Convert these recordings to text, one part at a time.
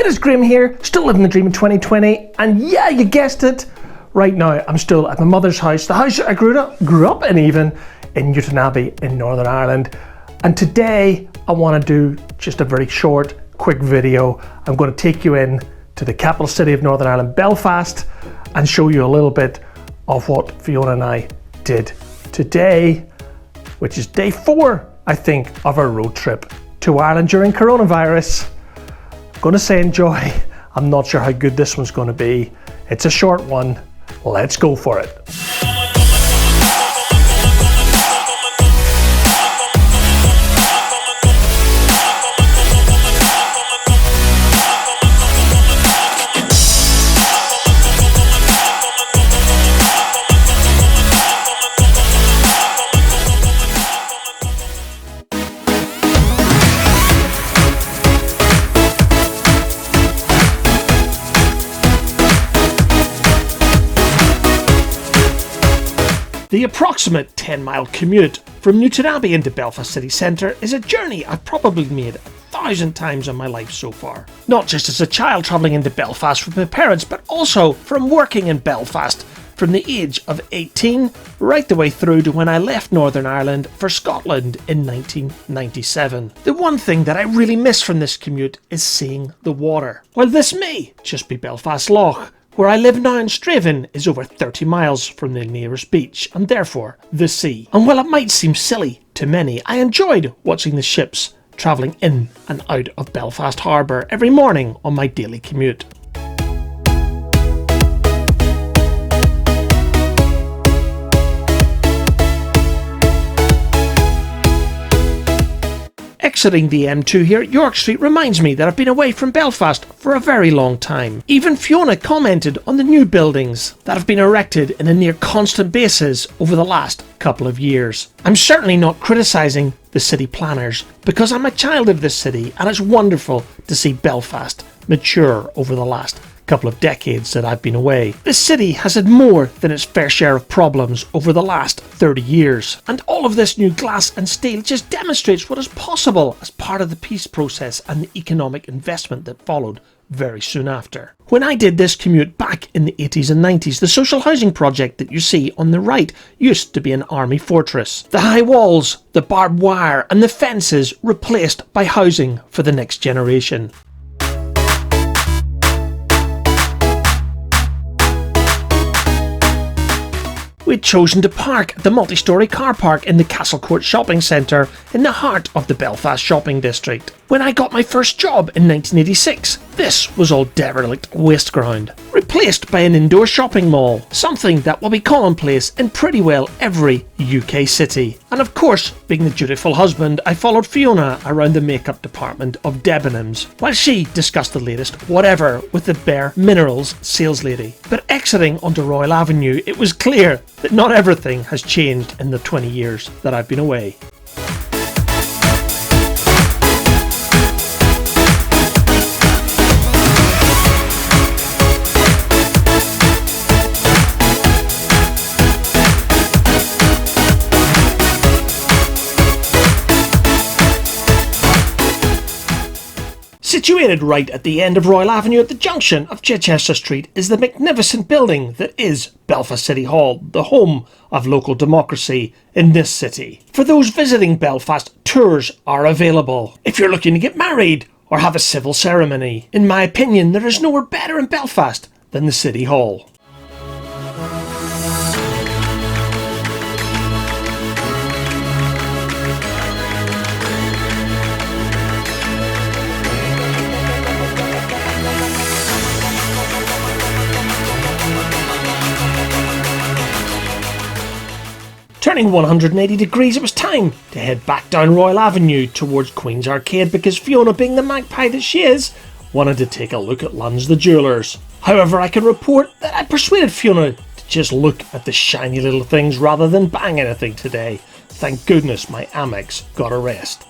It is Graham here, still living the dream in 2020, and yeah, you guessed it, right now I'm still at my mother's house, the house I grew up in even, in Newton Abbey in Northern Ireland. And today I want to do just a very short, quick video. I'm going to take you in to the capital city of Northern Ireland, Belfast, and show you a little bit of what Fiona and I did today, which is day 4, I think, of our road trip to Ireland during coronavirus. I'm going to say enjoy. I'm not sure how good this one's going to be. It's a short one. Let's go for it. The approximate 10-mile commute from Newton Abbey into Belfast city centre is a journey I've probably made 1,000 times in my life so far. Not just as a child travelling into Belfast with my parents, but also from working in Belfast from the age of 18 right the way through to when I left Northern Ireland for Scotland in 1997. The one thing that I really miss from this commute is seeing the water. While this may just be Belfast Lough, where I live now in Liv'n is over 30 miles from the nearest beach and therefore the sea. And while it might seem silly to many, I enjoyed watching the ships travelling in and out of Belfast Harbour every morning on my daily commute. Exiting the M2 here at York Street reminds me that I've been away from Belfast for a very long time. Even Fiona commented on the new buildings that have been erected in a near constant basis over the last couple of years. I'm certainly not criticising the city planners because I'm a child of this city and it's wonderful to see Belfast mature over the last couple of decades that I've been away. This city has had more than its fair share of problems over the last 30 years, and all of this new glass and steel just demonstrates what is possible as part of the peace process and the economic investment that followed very soon after. When I did this commute back in the 80s and 90s, the social housing project that you see on the right used to be an army fortress. The high walls, the barbed wire and the fences replaced by housing for the next generation. We'd chosen to park at the multi-storey car park in the Castle Court shopping centre in the heart of the Belfast shopping district. When I got my first job in 1986, this was all derelict waste ground, replaced by an indoor shopping mall, something that will be commonplace in pretty well every UK city. And of course, being the dutiful husband, I followed Fiona around the makeup department of Debenhams, while she discussed the latest whatever with the Bare Minerals sales lady. But exiting onto Royal Avenue, it was clear that not everything has changed in the 20 years that I've been away. Situated right at the end of Royal Avenue at the junction of Chichester Street is the magnificent building that is Belfast City Hall, the home of local democracy in this city. For those visiting Belfast, tours are available. If you're looking to get married or have a civil ceremony, in my opinion, there is nowhere better in Belfast than the City Hall. Turning 180 degrees, it was time to head back down Royal Avenue towards Queen's Arcade because Fiona, being the magpie that she is, wanted to take a look at Lunds the Jewellers. However, I can report that I persuaded Fiona to just look at the shiny little things rather than bang anything today. Thank goodness my Amex got a rest.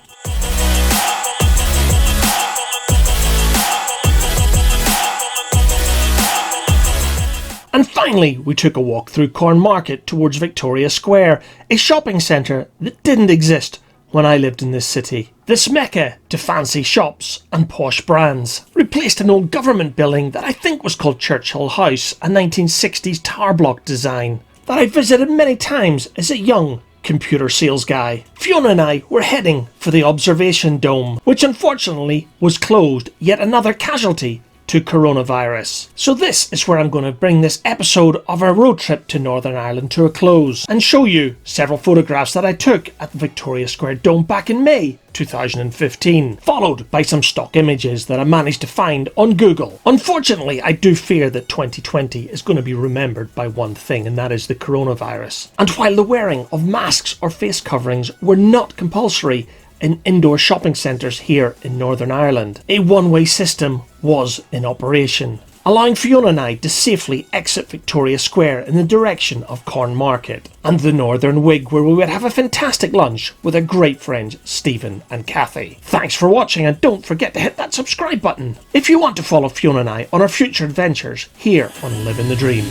And finally, we took a walk through Corn Market towards Victoria Square, a shopping centre that didn't exist when I lived in this city. This mecca to fancy shops and posh brands replaced an old government building that I think was called Churchill House, a 1960s tower block design that I visited many times as a young computer sales guy. Fiona and I were heading for the observation dome, which unfortunately was closed, yet another casualty to coronavirus. So this is where I'm going to bring this episode of our road trip to Northern Ireland to a close and show you several photographs that I took at the Victoria Square Dome back in May 2015, followed by some stock images that I managed to find on Google. Unfortunately, I do fear that 2020 is going to be remembered by one thing, and that is the coronavirus. And while the wearing of masks or face coverings were not compulsory in indoor shopping centres here in Northern Ireland, a one-way system was in operation, allowing Fiona and I to safely exit Victoria Square in the direction of Cornmarket and the Northern Wig, where we would have a fantastic lunch with our great friends Stephen and Kathy. Thanks for watching, and don't forget to hit that subscribe button if you want to follow Fiona and I on our future adventures here on Living the Dream.